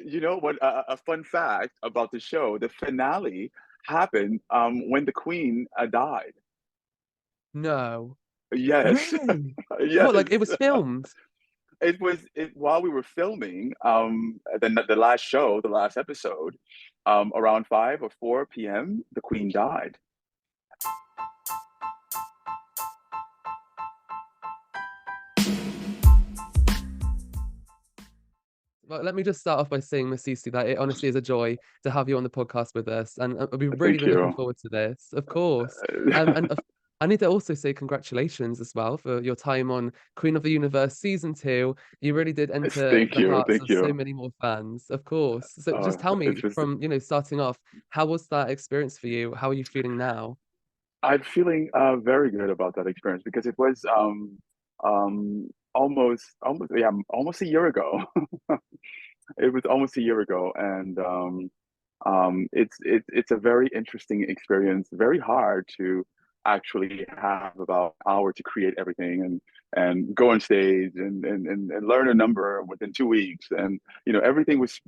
you know what? A fun fact about the show: the finale happened when the Queen died. No. Yes, Really? What, yes. like it was filmed? It while we were filming the last show, the last episode, around 5 or 4 p.m., the Queen died. Well, let me just start off by saying, Masisi, that it honestly is a joy to have you on the podcast with us, and I've been really, Thank really looking you. forward to this, of course. And I need to also say congratulations as well for your time on Queen of the Universe season 2. You really did enter Thank the you. hearts Thank of so you. many more fans, of course. So just tell It me was. from, starting off, how was that experience for you? How are you feeling now? I'm feeling very good about that experience because it was almost yeah, almost a year ago. It was almost a year ago, and it's a very interesting experience. Very hard to actually have about an hour to create everything and go on stage and learn a number within 2 weeks, and everything was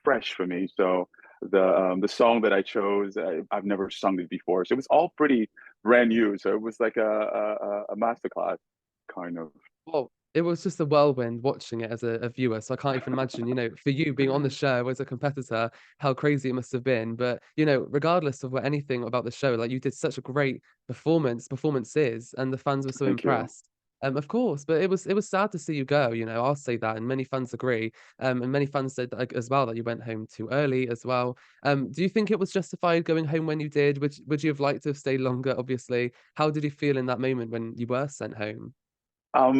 fresh for me. So the song that I chose, I've never sung it before, so it was all pretty brand new. So it was like a masterclass kind of. Well, it was just a whirlwind watching it as a viewer, so I can't even imagine, for you being on the show as a competitor, how crazy it must have been. But, regardless of what anything about the show, like you did such a great performances, and the fans were so Thank you. impressed. Of course, but it was sad to see you go, I'll say that, and many fans agree. And many fans said like, as well that you went home too early as well. Do you think it was justified going home when you did? Would you have liked to have stayed longer, obviously? How did you feel in that moment when you were sent home?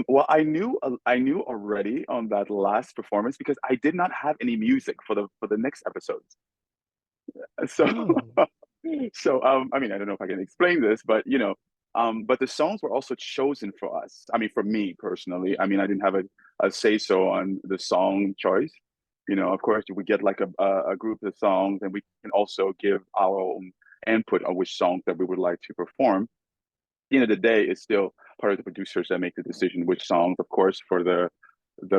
Well, I knew already on that last performance because I did not have any music for the next episodes. So, Oh. I mean, I don't know if I can explain this, but but the songs were also chosen for us. I mean, for me personally, I mean, I didn't have a say so on the song choice. Of course, we get like a group of songs, and we can also give our own input on which songs that we would like to perform. The end of the day, it's still part of the producers that make the decision which songs. Of course, for the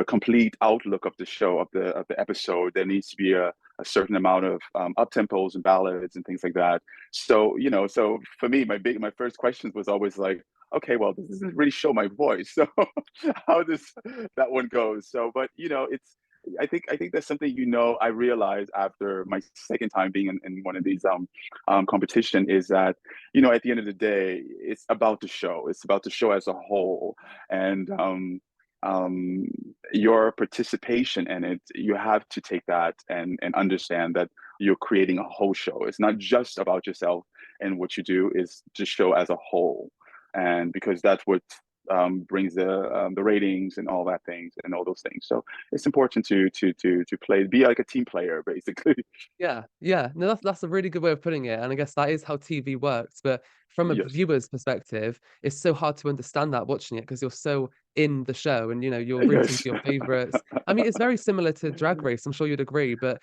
complete outlook of the show of the episode, there needs to be a certain amount of up tempos and ballads and things like that. So so for me, my first questions was always like, okay, well, this doesn't really show my voice, so how does that one go? So, but it's. I think that's something I realized after my second time being in one of these competition is that at the end of the day, it's about the show. It's about the show as a whole, and um, your participation in it, you have to take that and understand that you're creating a whole show. It's not just about yourself and what you do, is the show as a whole. And because that's what brings the ratings and all that things and all those things. So it's important to play, be like a team player, basically. Yeah, yeah. No, that's a really good way of putting it, and I guess that is how TV works. But from a Yes. viewer's perspective, it's so hard to understand that watching it because you're so in the show and you're rooting for Yes. your favorites. I mean, it's very similar to Drag Race. I'm sure you'd agree. But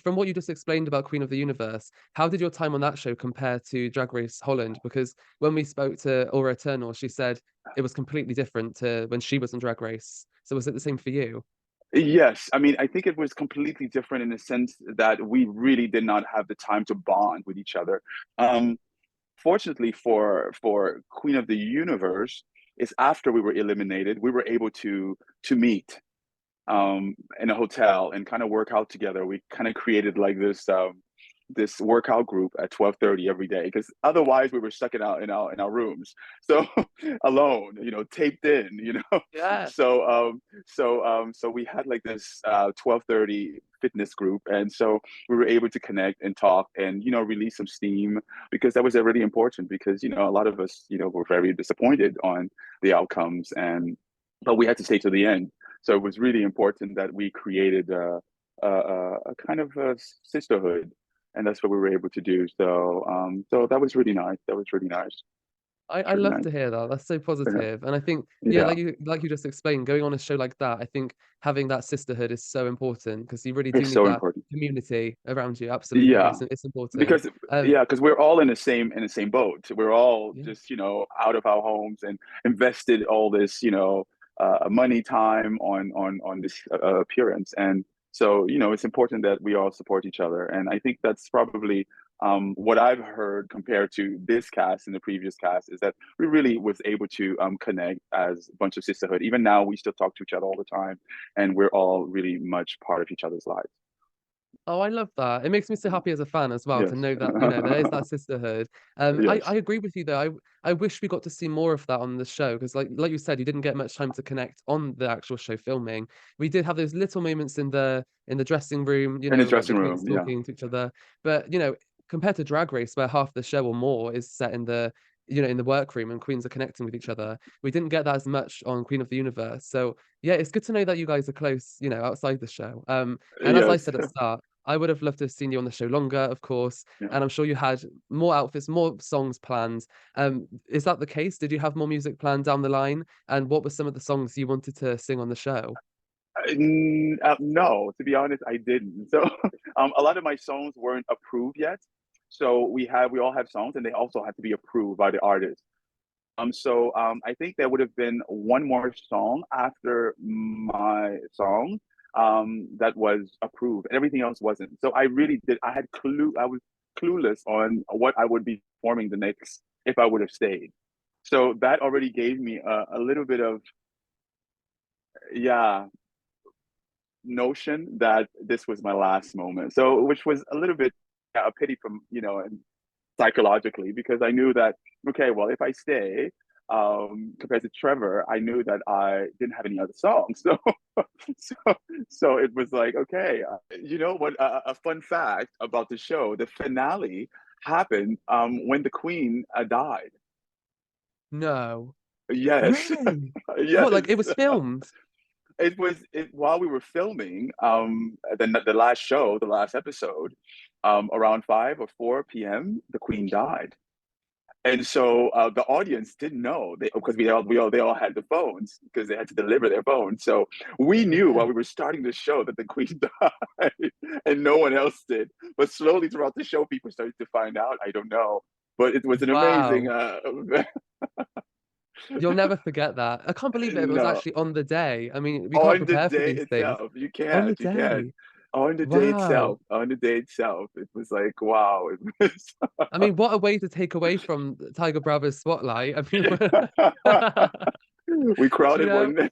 from what you just explained about Queen of the Universe, how did your time on that show compare to Drag Race Holland? Because when we spoke to Aura Eternal, she said it was completely different to when she was on Drag Race. So was it the same for you? Yes, I mean, I think it was completely different in the sense that we really did not have the time to bond with each other. Um, Fortunately for Queen of the Universe, is after we were eliminated, we were able to meet in a hotel and kind of work out together. We kind of created like this workout group at 12:30 every day because otherwise we were stuck in our rooms, so alone, taped in, Yeah. so we had like this 12:30 fitness group, and so we were able to connect and talk and release some steam, because that was really important, because a lot of us were very disappointed on the outcomes, and but we had to stay to the end. So it was really important that we created a kind of a sisterhood, and that's what we were able to do. So that was really nice. That was really nice. I It's really love nice. to hear that. That's so positive. And I think, yeah, Yeah, like you just explained, going on a show like that, I think having that sisterhood is so important because you really do it's need so that important. community around you. Absolutely. Yeah, It's important. because Um, yeah, because we're all in the same boat. We're all yeah. just out of our homes and invested all this money, time on this appearance, and So, it's important that we all support each other. And I think that's probably what I've heard compared to this cast and the previous cast is that we really was able to connect as a bunch of sisterhood. Even now, we still talk to each other all the time, and we're all really much part of each other's lives. Oh, I love that. It makes me so happy as a fan as well to Yes. know that, there is that sisterhood. I Yes. agree with you though. I wish we got to see more of that on the show because like you said, you didn't get much time to connect on the actual show filming. We did have those little moments in the dressing room, In the like the dressing queens room, yeah. talking to each other. But compared to Drag Race, where half the show or more is set in the in the workroom and queens are connecting with each other, we didn't get that as much on Queen of the Universe. So yeah, it's good to know that you guys are close, outside the show. And as I Yes. said at the start, I would have loved to have seen you on the show longer, of course, Yeah. and I'm sure you had more outfits, more songs planned. Is that the case? Did you have more music planned down the line? And what were some of the songs you wanted to sing on the show? No, to be honest, I didn't. So a lot of my songs weren't approved yet. So we all have songs, and they also had to be approved by the artist. So I think there would have been one more song after my song that was approved, and everything else wasn't. So I was clueless on what I would be performing the next if I would have stayed. So that already gave me a little bit of, yeah, notion that this was my last moment. So, which was a little bit, yeah, a pity from, and psychologically, because I knew that, okay, well, if I stay, compared to Trevor, I knew that I didn't have any other songs. So, so, so it was like, okay, you know what? A fun fact about the show: the finale happened when the Queen died. No. Yes, Really? What, like yes. it was filmed? While we were filming the last show, the last episode, around 5 or 4 p.m. the Queen died. And so the audience didn't know because they all had the phones because they had to deliver their phones. So we knew while Yeah. we were starting the show that the Queen died, and no one else did. But slowly throughout the show, people started to find out. I don't know, but it was an amazing. Wow. You'll never forget that. I can't believe it was No, actually on the day. I mean, we can't on the prepare for day these things. itself, On the you can't. day. On the day Wow. itself, it was like wow. It was. I mean, what a way to take away from Tiger Bravo's spotlight. I mean, We you crowded know, one.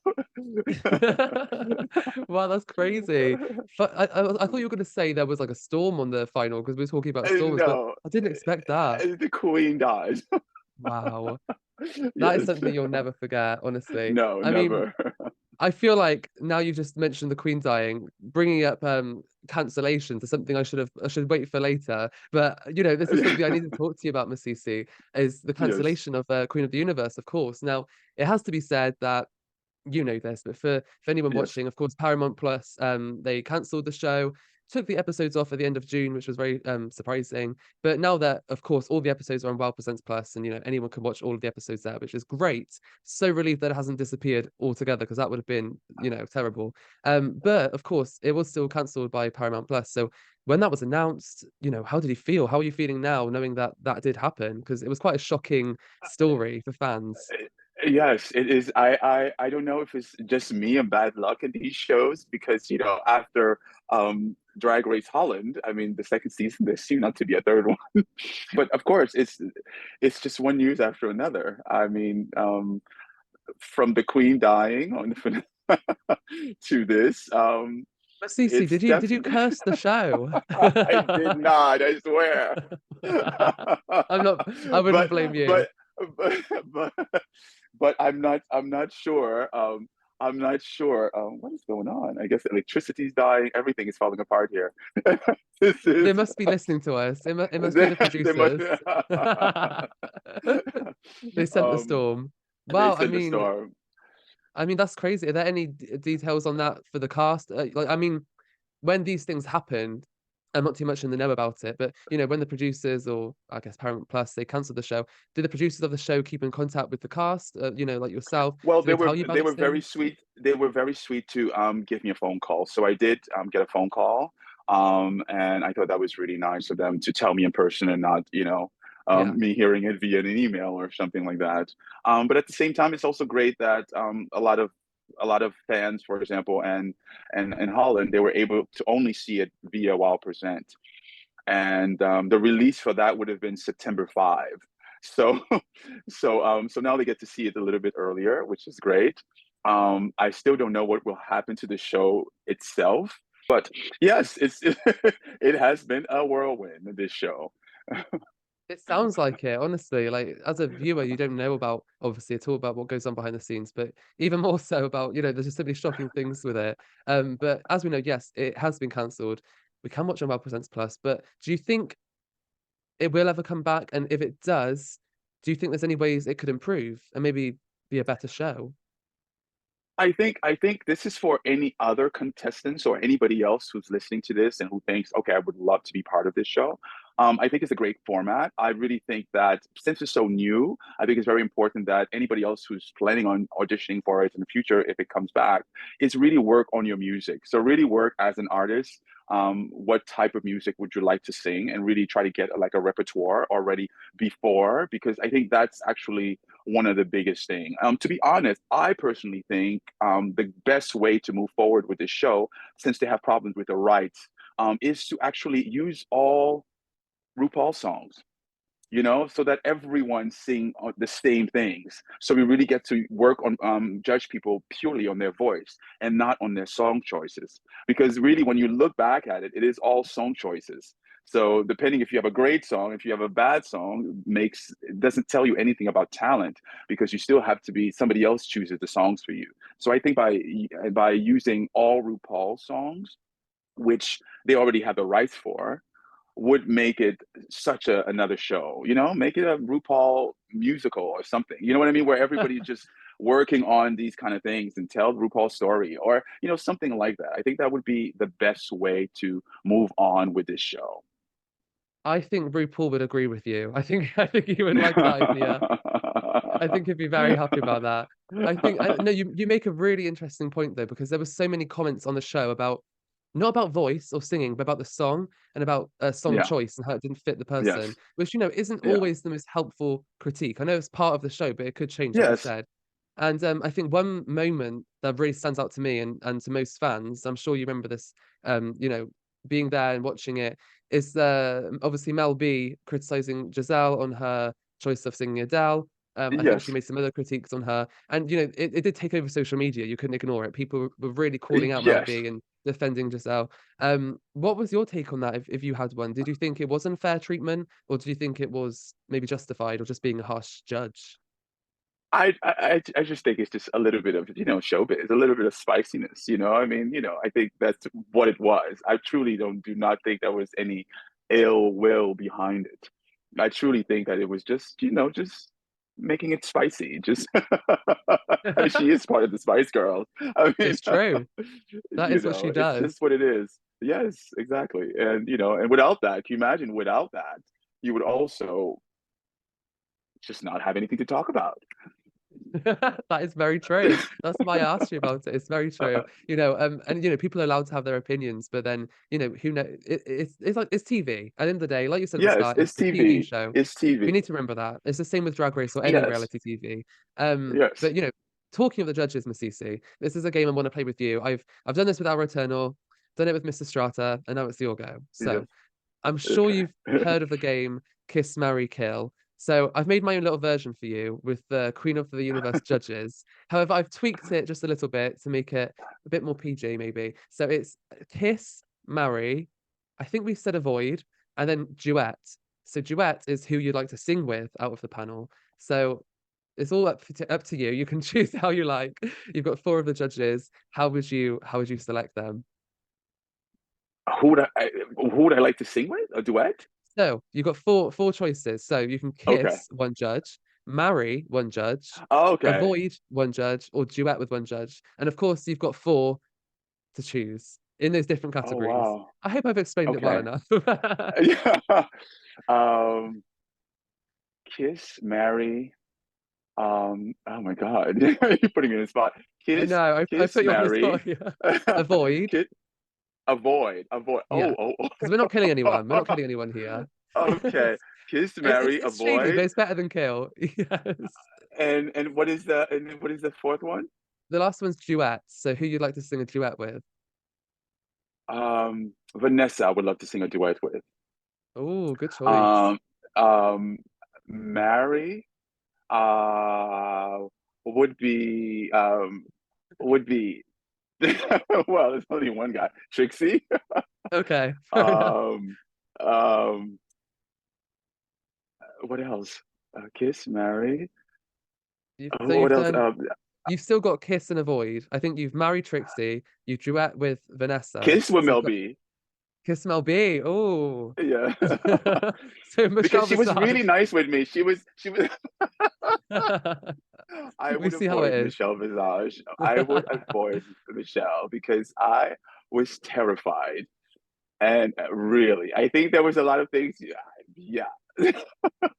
wow, that's crazy. But I thought you were going to say there was like a storm on the final because we were talking about storms, but No, I didn't expect that. the Queen died. Wow. That is Yes. something you'll never forget, honestly. No, I mean, never. I feel like now you've just mentioned the Queen dying, bringing up cancellation to something I should wait for later. But this is something I need to talk to you about, Masisi, is the Yes. cancellation of Queen of the Universe, of course. Now, it has to be said that you know this, but for anyone Yes. watching, of course, Paramount Plus, they cancelled the show, took the episodes off at the end of June, which was very surprising. But now that, of course, all the episodes are on Wow Presents Plus, and anyone can watch all of the episodes there, which is great. So relieved that it hasn't disappeared altogether because that would have been, terrible. But of course, it was still cancelled by Paramount Plus. So when that was announced, how did you feel? How are you feeling now, knowing that that did happen? Because it was quite a shocking story for fans. Yes, it is. I don't know if it's just me and bad luck in these shows because after Drag Race Holland, I mean the second season, there's soon not to be a third one. But of course, it's just one news after another. I mean, from the Queen dying on to this, But Cece, it's did you definitely. curse the show? I did not, I swear. I'm not. I wouldn't but blame you. but but but but I'm not sure. I'm not sure what is going on. I guess electricity's dying. Everything is falling apart here. This They is must be listening to us. It must be they, the they must producers. They sent the um storm. they Wow. I sent the mean, storm. that's crazy. Are there any details on that for the cast? I mean, when these things happened, I'm not too much in the know about it, but when the producers or I guess Paramount Plus they cancelled the show, did the producers of the show keep in contact with the cast? Like yourself, Well, did they tell you about they these were very things? sweet. They were very sweet to give me a phone call. So I did get a phone call. And I thought that was really nice of them to tell me in person and not, Yeah. me hearing it via an email or something like that. But at the same time, it's also great that a lot of a lot of fans, for example, and in Holland, they were able to only see it via Wow Present, and the release for that would have been September 5. So, so now they get to see it a little bit earlier, which is great. I still don't know what will happen to the show itself, but yes, it has been a whirlwind, this show. It sounds like it, honestly. Like as a viewer, you don't know about obviously at all about what goes on behind the scenes, but even more so about, there's just so many shocking things with it. But as we know, yes, it has been cancelled. We can watch on Well Presents Plus, but do you think it will ever come back? And if it does, do you think there's any ways it could improve and maybe be a better show? I think this is for any other contestants or anybody else who's listening to this and who thinks, okay, I would love to be part of this show. I think it's a great format. I really think that since it's so new, I think it's very important that anybody else who's planning on auditioning for it in the future, if it comes back, is really work on your music. So really work as an artist. What type of music would you like to sing, and really try to get like a repertoire already before, because I think that's actually one of the biggest thing. To be honest, I personally think the best way to move forward with this show, since they have problems with the rights, is to actually use all RuPaul songs, so that everyone sing the same things. So we really get to work on judge people purely on their voice and not on their song choices. Because really, when you look back at it, it is all song choices. So depending if you have a great song, if you have a bad song, it doesn't tell you anything about talent, because you still have to be somebody else chooses the songs for you. So I think by using all RuPaul songs, which they already have the rights for, would make it such another show, make it a RuPaul musical or something. You know what I mean? Where everybody's just working on these kind of things and tell RuPaul story, or, something like that. I think that would be the best way to move on with this show. I think RuPaul would agree with you. I think he would like that idea. I think he'd be very happy about that. No, you make a really interesting point though, because there were so many comments on the show about not about voice or singing, but about the song and about song Yeah. choice and how it didn't fit the person, Yes. which isn't Yeah. always the most helpful critique. I know it's part of the show, but it could change, like you Yes. said. And I think one moment that really stands out to me and to most fans, I'm sure you remember this, being there and watching it, is obviously Mel B criticizing Giselle on her choice of singing Adele. I think she Yes. made some other critiques on her, and it did take over social media. You couldn't ignore it. People were really calling out Mel Yes. B and defending Giselle. What was your take on that? If you had one, did you think it was unfair treatment, or do you think it was maybe justified, or just being a harsh judge? I just think it's just a little bit of showbiz, a little bit of spiciness. I mean, I think that's what it was. I truly do not think there was any ill will behind it. I truly think that it was just making it spicy. Just she is part of the Spice Girls. I mean, It's true. That is what she it's does. just what it is. Yes, exactly. And and without that, can you imagine? Without that, you would also just not have anything to talk about. That is very true. That's why I asked you about it. It's very true. And people are allowed to have their opinions, but then, who know it's like it's TV. At the end of the day, like you said at the Yes, start, it's it's a TV TV. show. It's We TV. need to remember that. It's the same with Drag Race or any Yes. reality TV. Yes. But talking of the judges, Masisi, this is a game I want to play with you. I've done this with Our Eternal, done it with Mr. Strata, and now it's your go. Yes. So I'm sure Okay. you've heard of the game Kiss, Marry, Kill. So I've made my own little version for you with the Queen of the Universe judges. However, I've tweaked it just a little bit to make it a bit more PG, maybe. So it's kiss, marry. I think we said avoid, and then duet. So duet is who you'd like to sing with out of the panel. So it's all up to you. You can choose how you like. You've got four of the judges. How would you select them? Who would I like to sing with? A duet? So you've got four choices. So you can Okay. kiss one judge, marry one judge, Oh, okay. avoid one judge, or duet with one judge. And of course, you've got four to choose in those different Oh, categories. wow. I hope I've explained it well Okay. enough. Yeah. Um, kiss, marry. Oh my God. You're putting me in a spot. I Kiss, know, I kiss, put you on the spot marry. here. Avoid, Kiss, avoid. yeah, Oh. because we're not killing anyone. We're not killing anyone here. Okay. Kiss, It's marry, it's cheating, but avoid. it's better than kill. Yes. And what is the fourth one? the last one's duets. So who you'd like to sing a duet with? Vanessa, I would love to sing a duet with. Oh, good choice. Um, um, Mary, uh, would be would be well, there's only one guy, Trixie. Okay, fair enough. Um, um, what else? Kiss, Mary. So What you've else? done. You've still got Kiss and Avoid. I think you've married Trixie. You duet with Vanessa. Kiss with So you've Mel got B. Kiss Mel B. Oh. Yeah, So because Michelle she was really Visage. nice with me. She was. I We would see how it avoid is. Michelle Visage. I would avoid Michelle because I was terrified. And really, I think there was a lot of things. Yeah, yeah.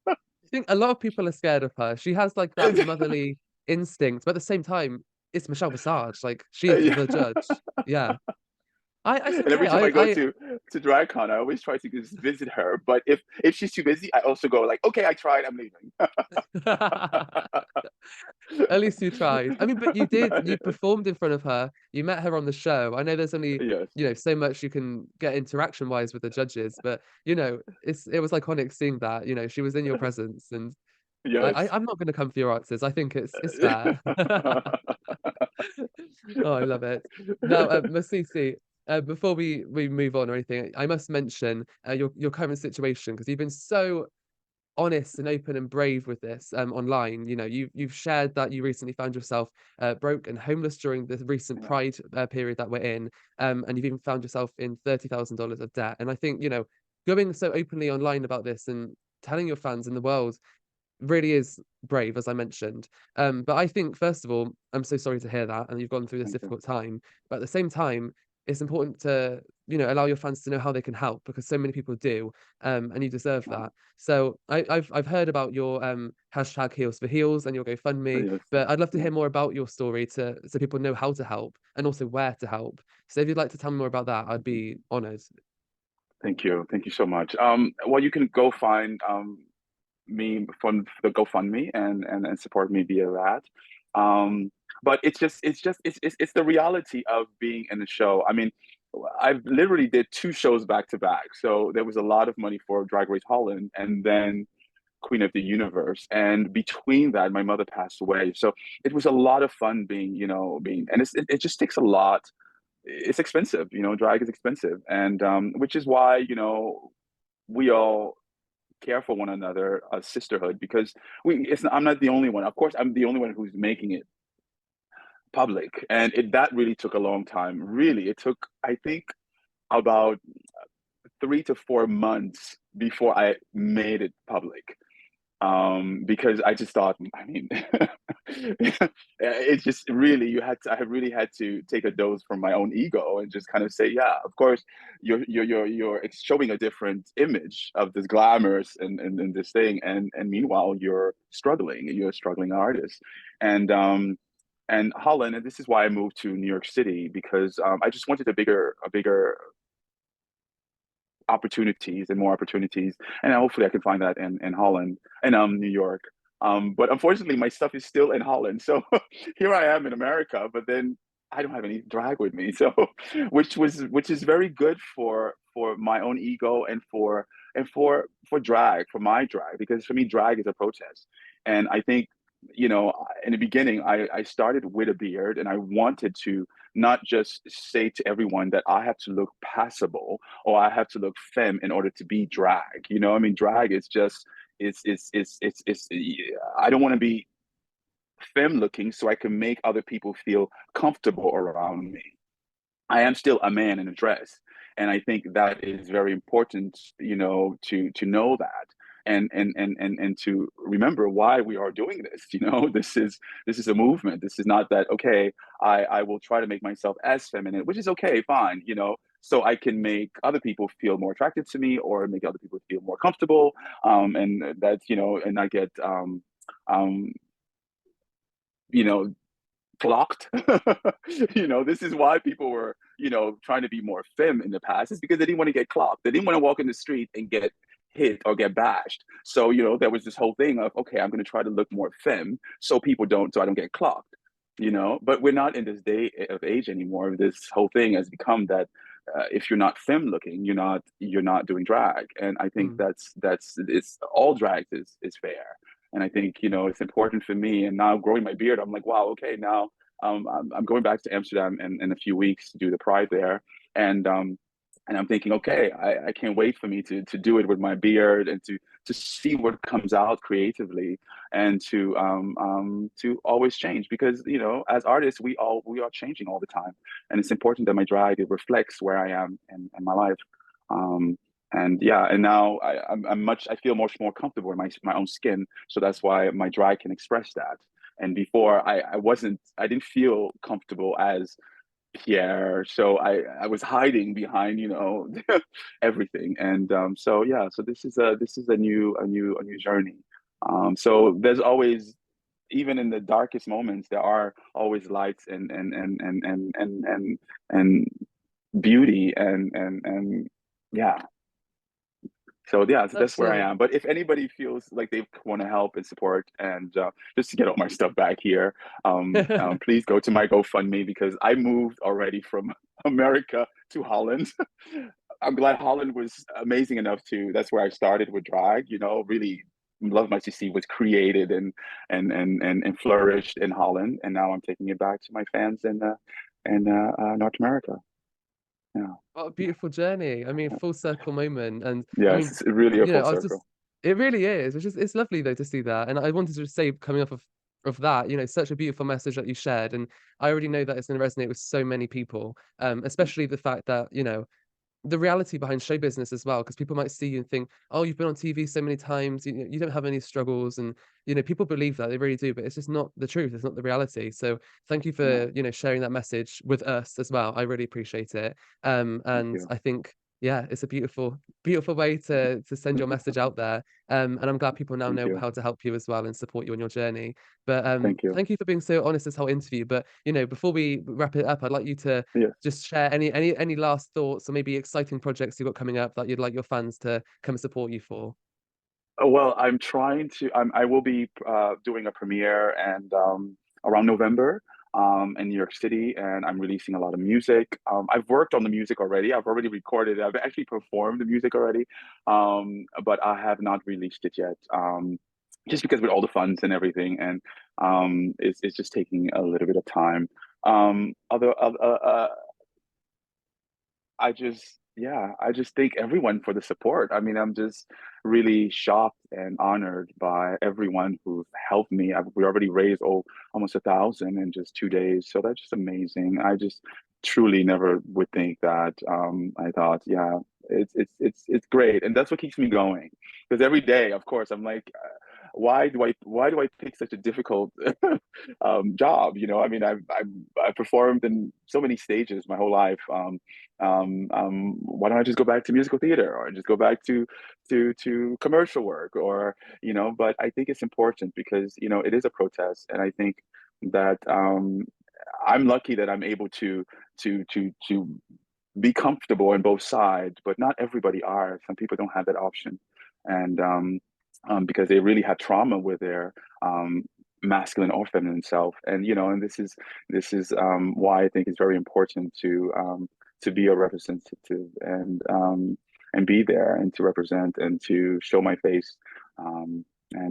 I think a lot of people are scared of her. She has like that motherly instinct, but at the same time, it's Michelle Visage. Like she's the Yeah. judge. Yeah. It's And okay. every time I go to DragCon, I always try to just visit her. But if she's too busy, I also go like, okay, I tried, I'm leaving. At least you tried. I mean, but you did, you Yes, performed in front of her. You met her on the show. I know there's only, yes, so much you can get interaction wise with the judges, but it was iconic seeing that. She was in your presence, and yes. I'm not going to come for your answers. I think it's fair. Oh, I love it. Now, Masisi, before we move on or anything, I must mention your current situation because you've been so honest and open and brave with this online. You've shared that you recently found yourself broke and homeless during the recent Yeah, Pride period that we're in, and you've even found yourself in $30,000 of debt. And I think going so openly online about this and telling your fans in the world really is brave, as I mentioned. But I think, first of all, I'm so sorry to hear that, and you've gone through this thank you. difficult time. But at the same time, it's important to, allow your fans to know how they can help because so many people do, and you deserve Uh, that. So I've heard about your hashtag Heels for Heels and your GoFundMe, yes, but I'd love to yes. hear more about your story so people know how to help and also where to help. So if you'd like to tell me more about that, I'd be honored. Thank you. Thank you so much. Well, you can go find me from the GoFundMe and support me via that. But it's the reality of being in the show. I mean, I literally did two shows back to back, so there was a lot of money for Drag Race Holland, and then Queen of the Universe. And between that, my mother passed away, so it was a lot of fun being, and it just takes a lot. It's expensive, drag is expensive, and which is why we all care for one another, a sisterhood, because I'm not the only one. Of course, I'm the only one who's making it public, and that really took a long time. Really, it took, I think, about 3 to 4 months before I made it public. Because I just thought, I mean, it's just really I really had to take a dose from my own ego and just kind of say, yeah, of course, you're showing a different image of this glamorous and this thing, and meanwhile you're a struggling artist, and Holland, and this is why I moved to New York City because I just wanted a bigger opportunities and more opportunities, and hopefully I can find that in Holland and New York. But unfortunately, my stuff is still in Holland, so here I am in America, but then I don't have any drag with me, so which is very good for my own ego and for drag, for my drag, because for me drag is a protest, and I think in the beginning I started with a beard, and I wanted to not just say to everyone that I have to look passable or I have to look femme in order to be drag. I mean, drag is just it's I don't want to be femme looking so I can make other people feel comfortable around me. I am still a man in a dress, and I think that is very important, to know that, and to remember why we are doing this. This is a movement. This is not that okay. I will try to make myself as feminine, which is okay, fine. So I can make other people feel more attracted to me, or make other people feel more comfortable. And that's and I get um, you know, clocked. This is why people were, trying to be more femme in the past, is because they didn't want to get clocked. They didn't want to walk in the street and get hit or get bashed. So, there was this whole thing of, okay, I'm going to try to look more femme so I don't get clocked. but we're not in this day of age anymore. This whole thing has become that if you're not femme looking, you're not doing drag. And I think Mm. that's it's all drag is fair. And I think it's important for me. And now growing my beard, I'm like, wow, okay, now I'm going back to Amsterdam in a few weeks to do the Pride there, and I'm thinking, okay, I can't wait for me to do it with my beard and to see what comes out creatively, and to always change, because as artists we are changing all the time, and it's important that my drag, it reflects where I am in my life. um and yeah, and now I feel much more comfortable in my own skin, so that's why my drag can express that. And before I didn't feel comfortable as Pierre, so I was hiding behind everything. And so yeah, so this is a new journey. So there's always, even in the darkest moments, there are always lights and beauty, and yeah. So yeah, so that's That's where I am. But if anybody feels like they want to help and support, and just to get all my stuff back here, please go to my GoFundMe, because I moved already from America to Holland. I'm glad Holland was amazing enough to. That's where I started with drag. Really, Love Masisi was created and flourished in Holland, and now I'm taking it back to my fans in North America. Yeah, What a beautiful journey. I mean, full circle moment. And I yes, mean, it's really a full I was just, circle. it really is. It's lovely though to see that. And I wanted to just say, coming off of that, such a beautiful message that you shared. And I already know that it's going to resonate with so many people. Especially the fact that, the reality behind show business as well, because people might see you and think, "Oh, you've been on TV so many times, you don't have any struggles," and people believe that, they really do, but it's just not the truth. It's not the reality. So thank you Yeah, for sharing that message with us as well. I really appreciate it. thank And you. I think, yeah, it's a beautiful, beautiful way to send your message out there. And I'm glad people now Thank know you. how to help you as well and support you on your journey. But Thank you. thank you for being so honest this whole interview. But before we wrap it up, I'd like you to Yeah. just share any last thoughts or maybe exciting projects you've got coming up that you'd like your fans to come and support you for. Well, I will be doing a premiere and around November in New York City, and I'm releasing a lot of music. I've worked on the music already. I've already recorded it. I've actually performed the music already, but I have not released it yet. Just because with all the funds and everything, and it's just taking a little bit of time. I just thank everyone for the support. I mean, I'm just really shocked and honored by everyone who's helped me. We already raised almost 1,000 in just 2 days, so that's just amazing. I just truly never would think that. I thought, yeah, it's great, and that's what keeps me going. Because every day, of course, I'm like, why do I pick such a difficult job? I mean, I've performed in so many stages my whole life. Why don't I just go back to musical theater, or just go back to commercial work, or But I think it's important because it is a protest, and I think that I'm lucky that I'm able to be comfortable on both sides, but not everybody are. Some people don't have that option, and because they really had trauma with their masculine or feminine self, and this is why I think it's very important to be a representative, and be there, and to represent, and to show my face. And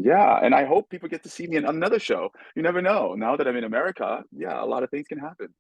yeah, and I hope people get to see me in another show. You never know. Now that I'm in America, yeah, a lot of things can happen.